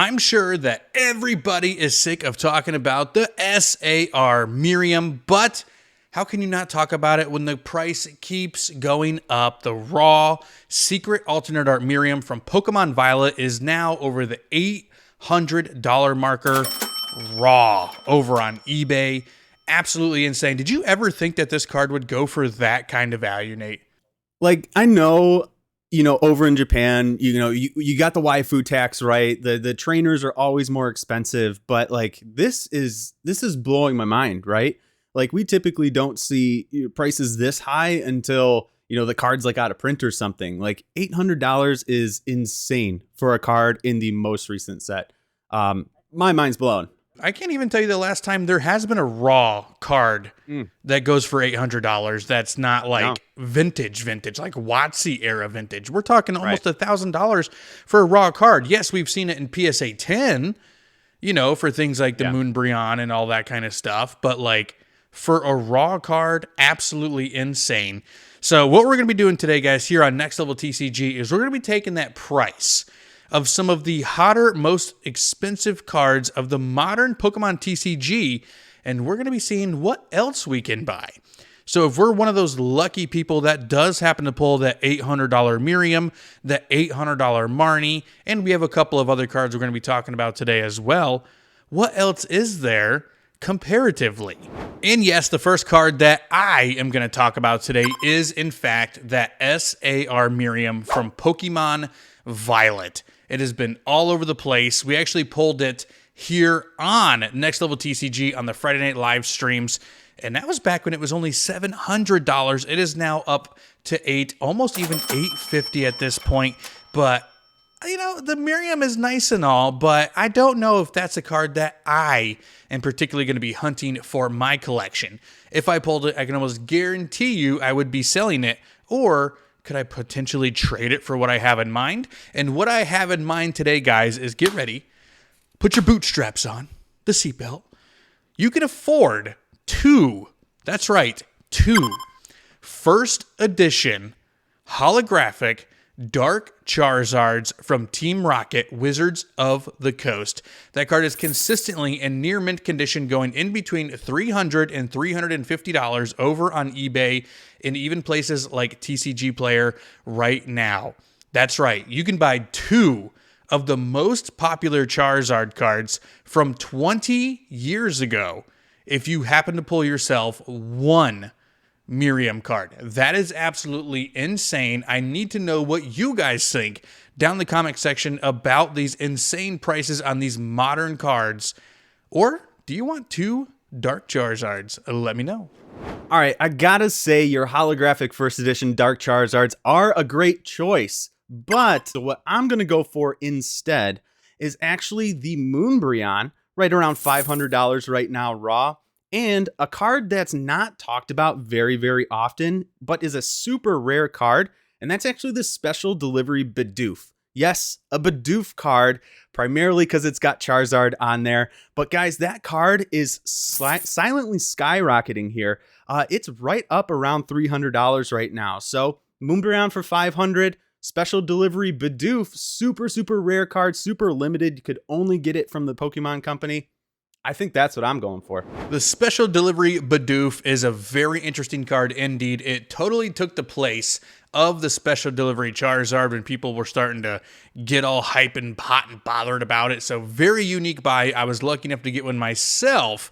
I'm sure that everybody is sick of talking about the SAR Miriam, but how can you not talk about it when the price keeps going up? The raw secret alternate art Miriam from Pokemon Violet is now over the $800 marker raw over on eBay. Absolutely insane. Did you ever think that this card would go for that kind of value, Nate? Like, I know, over in Japan, you got the waifu tax, right? The trainers are always more expensive, but like this is blowing my mind, right? Like, we typically don't see prices this high until, the card's like out of print or something. Like, $800 is insane for a card in the most recent set. My mind's blown. I can't even tell you the last time there has been a raw card that goes for $800. That's not like vintage, like WotC era vintage. We're talking almost $1,000 for a raw card. Yes, we've seen it in PSA 10, for things like the Umbreon and all that kind of stuff. But like for a raw card, absolutely insane. So what we're going to be doing today, guys, here on Next Level TCG is we're going to be taking that price of some of the hotter, most expensive cards of the modern Pokemon TCG, and we're going to be seeing what else we can buy. So if we're one of those lucky people that does happen to pull that $800 Miriam, that $800 Marnie, and we have a couple of other cards we're going to be talking about today as well, what else is there comparatively? And yes, the first card that I am going to talk about today is, in fact, that SAR Miriam from Pokemon Violet. It has been all over the place. We actually pulled it here on Next Level TCG on the Friday Night Live streams, and that was back when it was only $700. It is now up to almost even $850 at this point. But, the Miriam is nice and all, but I don't know if that's a card that I am particularly going to be hunting for my collection. If I pulled it, I can almost guarantee you I would be selling it, or could I potentially trade it for what I have in mind? And what I have in mind today, guys, is get ready. Put your bootstraps on, the seatbelt. You can afford two first edition holographic Dark Charizards from Team Rocket, Wizards of the Coast. That card is consistently in near mint condition, going in between $300 and $350 over on eBay and even places like TCG Player right now. That's right. You can buy two of the most popular Charizard cards from 20 years ago if you happen to pull yourself one Miriam card. That is absolutely insane. I need to know what you guys think down in the comment section about these insane prices on these modern cards. Or do you want two Dark Charizards? Let me know. All right, I gotta say your holographic first edition Dark Charizards are a great choice, but what I'm gonna go for instead is actually the Umbreon, right around $500 right now raw. And a card that's not talked about very, very often, but is a super rare card, and that's actually the Special Delivery Bidoof. Yes, a Bidoof card, primarily because it's got Charizard on there. But guys, that card is silently skyrocketing here. It's right up around $300 right now. So Umbreon for $500, Special Delivery Bidoof, super, super rare card, super limited. You could only get it from the Pokemon Company. I think that's what I'm going for. The Special Delivery Bidoof is a very interesting card indeed. It totally took the place of the Special Delivery Charizard when people were starting to get all hype and hot and bothered about it. So very unique buy. I was lucky enough to get one myself.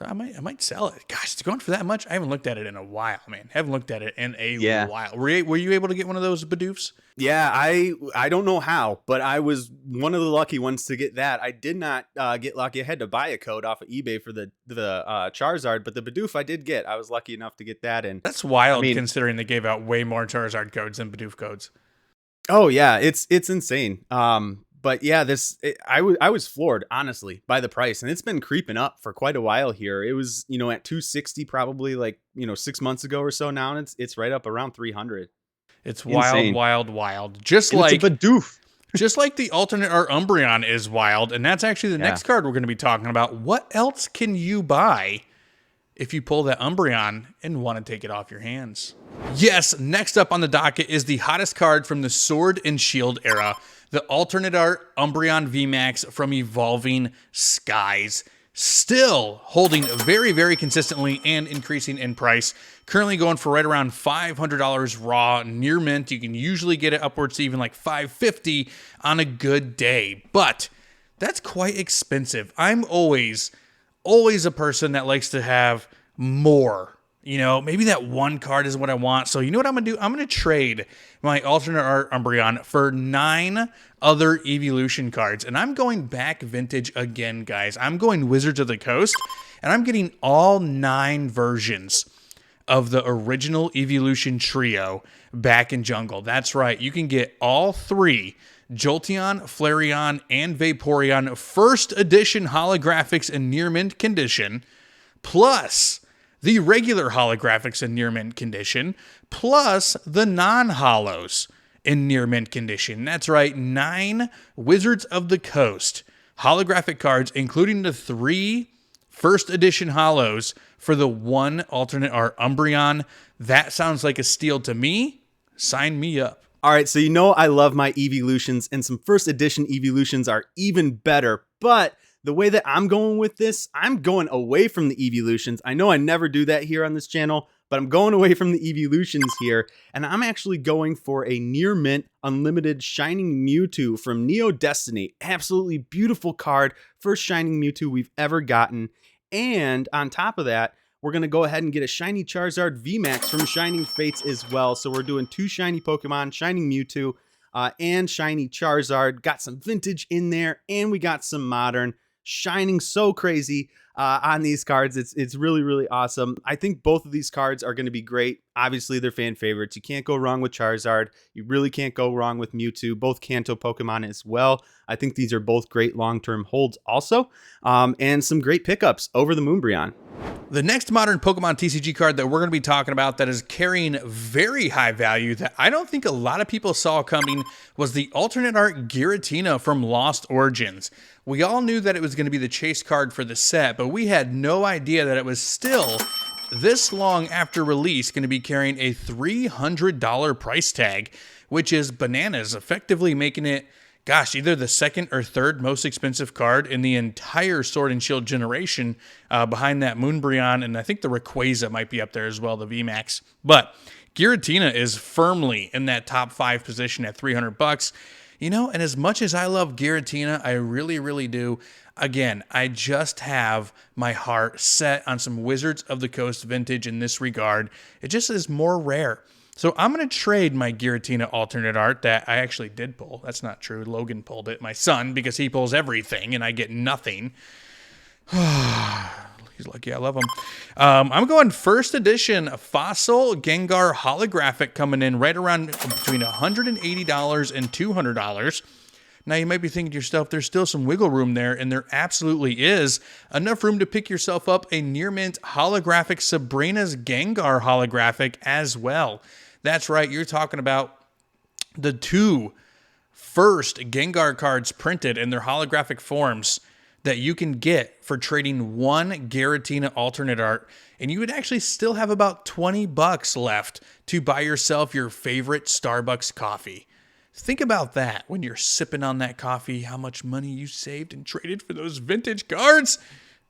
I might sell it. Gosh, it's going for that much? I haven't looked at it in a while, man. Haven't looked at it in a while. Were you able to get one of those Bidoofs? Yeah, I don't know how, but I was one of the lucky ones to get that. I did not get lucky. I had to buy a code off of eBay for the Charizard, but the Bidoof I did get. I was lucky enough to get that. And that's wild, considering they gave out way more Charizard codes than Bidoof codes. Oh yeah, it's insane. But yeah, I was floored, honestly, by the price, and it's been creeping up for quite a while here. It was, at 260 probably 6 months ago or so now, and it's right up around 300. It's insane. wild. Just like Bidoof. Just like the alternate art Umbreon is wild, and that's actually the next card we're going to be talking about. What else can you buy if you pull that Umbreon and want to take it off your hands? Yes, next up on the docket is the hottest card from the Sword and Shield era, the alternate art Umbreon V-Max from Evolving Skies. Still holding very, very consistently and increasing in price. Currently going for right around $500 raw, near mint. You can usually get it upwards to even like $550 on a good day. But that's quite expensive. I'm always a person that likes to have more. You know, maybe that one card is what I want. So you know what I'm going to do? I'm going to trade my alternate art Umbreon for 9 other evolution cards. And I'm going back vintage again, guys. I'm going Wizards of the Coast. And I'm getting all 9 versions of the original evolution trio back in Jungle. That's right. You can get all 3 Jolteon, Flareon, and Vaporeon first edition holographics in near mint condition, plus the regular holographics in near mint condition, plus the non-holos in near mint condition. That's right, 9 Wizards of the Coast holographic cards, including the 3 first edition holos for the 1 alternate art Umbreon. That sounds like a steal to me. Sign me up. All right, so you know I love my evolutions, and some first edition evolutions are even better, but the way that I'm going with this, I'm going away from the evolutions. I know I never do that here on this channel, but I'm going away from the evolutions here, and I'm actually going for a near mint unlimited Shining Mewtwo from Neo Destiny. Absolutely beautiful card, first Shining Mewtwo we've ever gotten. And on top of that, we're going to go ahead and get a shiny Charizard V-Max from Shining Fates as well. So we're doing 2 shiny Pokemon, Shining Mewtwo and shiny Charizard. Got some vintage in there, and we got some modern. Shining so crazy on these cards. It's really, really awesome. I think both of these cards are going to be great. Obviously, they're fan favorites. You can't go wrong with Charizard. You really can't go wrong with Mewtwo. Both Kanto Pokemon as well. I think these are both great long-term holds also. And some great pickups over the Umbreon. The next modern Pokemon TCG card that we're going to be talking about that is carrying very high value that I don't think a lot of people saw coming was the alternate art Giratina from Lost Origins. We all knew that it was going to be the chase card for the set, but we had no idea that it was still this long after release going to be carrying a $300 price tag, which is bananas, effectively making it, gosh, either the second or third most expensive card in the entire Sword and Shield generation, behind that Umbreon, and I think the Rayquaza might be up there as well, the VMAX. But Giratina is firmly in that top 5 position at $300. You know, and as much as I love Giratina, I really, really do. Again, I just have my heart set on some Wizards of the Coast vintage in this regard. It just is more rare. So I'm going to trade my Giratina alternate art that I actually did pull. That's not true. Logan pulled it, my son, because he pulls everything and I get nothing. He's lucky I love him. I'm going first edition Fossil Gengar holographic coming in right around between $180 and $200. Now you might be thinking to yourself, there's still some wiggle room there, and there absolutely is. Enough room to pick yourself up a near mint holographic Sabrina's Gengar holographic as well. That's right, you're talking about the 2 first Gengar cards printed in their holographic forms that you can get for trading 1 Giratina alternate art, and you would actually still have about $20 left to buy yourself your favorite Starbucks coffee. Think about that when you're sipping on that coffee, how much money you saved and traded for those vintage cards.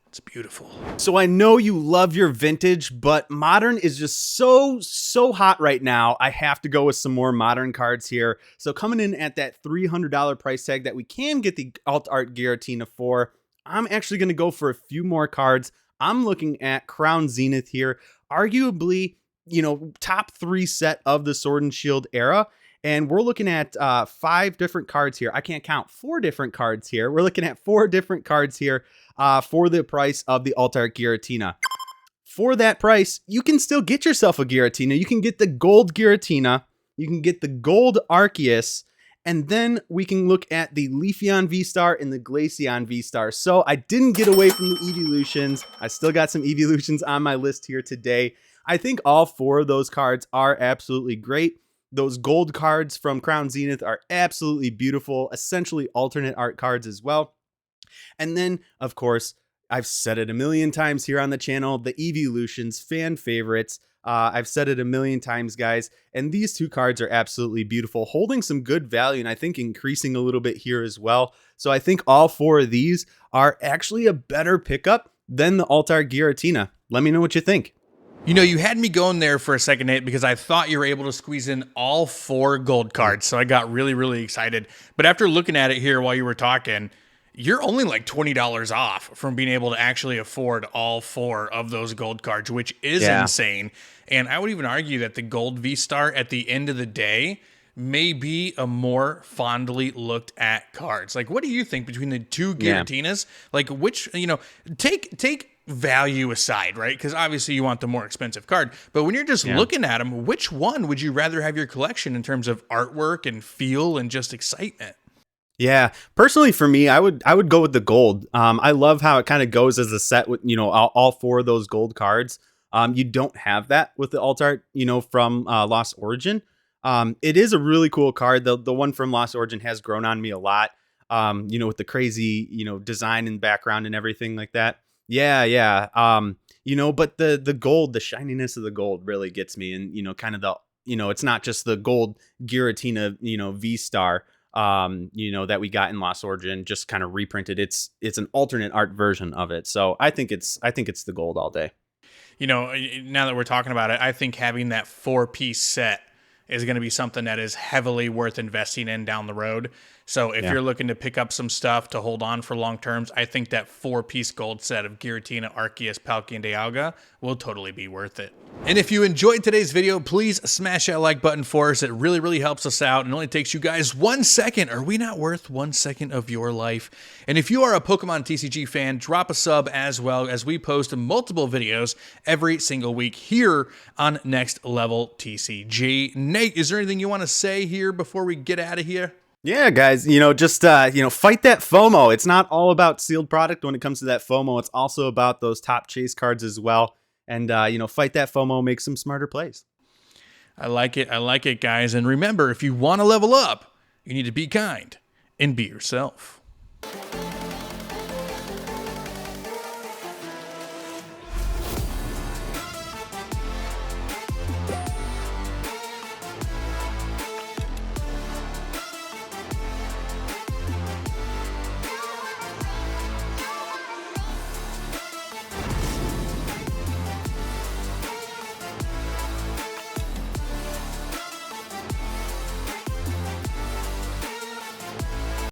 It's beautiful. So I know you love your vintage, but modern is just so hot right now. I have to go with some more modern cards here. So coming in at that $300 price tag that we can get the alt art Giratina for, I'm actually going to go for a few more cards. I'm looking at Crown Zenith here, arguably, you know, top 3 set of the Sword and Shield era. And we're looking at 5 different cards here. I can't count, 4 different cards here. We're looking at 4 different cards here for the price of the alt art Giratina. For that price, you can still get yourself a Giratina. You can get the gold Giratina. You can get the gold Arceus. And then we can look at the Leafeon V-Star and the Glaceon V-Star. So I didn't get away from the evolutions. I still got some evolutions on my list here today. I think all 4 of those cards are absolutely great. Those gold cards from Crown Zenith are absolutely beautiful, essentially alternate art cards as well. And then, of course, I've said it a million times here on the channel, the Evolutions, fan favorites. I've said it a million times, guys, and these two cards are absolutely beautiful, holding some good value, and I think increasing a little bit here as well. So I think all 4 of these are actually a better pickup than the Alt-Art Giratina. Let me know what you think. You know, you had me going there for a second, Nate, because I thought you were able to squeeze in all 4 gold cards, so I got really, really excited. But after looking at it here while you were talking, you're only like $20 off from being able to actually afford all 4 of those gold cards, which is insane. And I would even argue that the gold V-Star at the end of the day may be a more fondly looked at cards. Like, what do you think between the 2 Giratinas? Like, which, you know, take value aside, right? Because obviously you want the more expensive card. But when you're just looking at them, which one would you rather have your collection in terms of artwork and feel and just excitement? Yeah, personally for me, I would go with the gold. I love how it kind of goes as a set with, you know, all 4 of those gold cards. You don't have that with the Alt-Art, you know, from Lost Origin. It is a really cool card. The one from Lost Origin has grown on me a lot. You know, with the crazy, you know, design and background and everything like that. Yeah. You know, but the gold, the shininess of the gold really gets me, and you know, kind of the, you know, it's not just the gold Giratina, you know, V-Star. You know, that we got in Lost Origin, just kind of reprinted. It's an alternate art version of it. So I think it's the gold all day. You know, now that we're talking about it, I think having that 4-piece set is going to be something that is heavily worth investing in down the road. So if you're looking to pick up some stuff to hold on for long terms, I think that 4-piece gold set of Giratina, Arceus, Palkia, and Dialga will totally be worth it. And if you enjoyed today's video, please smash that like button for us. It really, really helps us out. It only takes you guys 1 second. Are we not worth 1 second of your life? And if you are a Pokemon TCG fan, drop a sub as well, as we post multiple videos every single week here on Next Level TCG. Nate, is there anything you want to say here before we get out of here? Yeah, guys, you know, just, you know, fight that FOMO. It's not all about sealed product when it comes to that FOMO. It's also about those top chase cards as well. And, you know, fight that FOMO, make some smarter plays. I like it, guys. And remember, if you want to level up, you need to be kind and be yourself.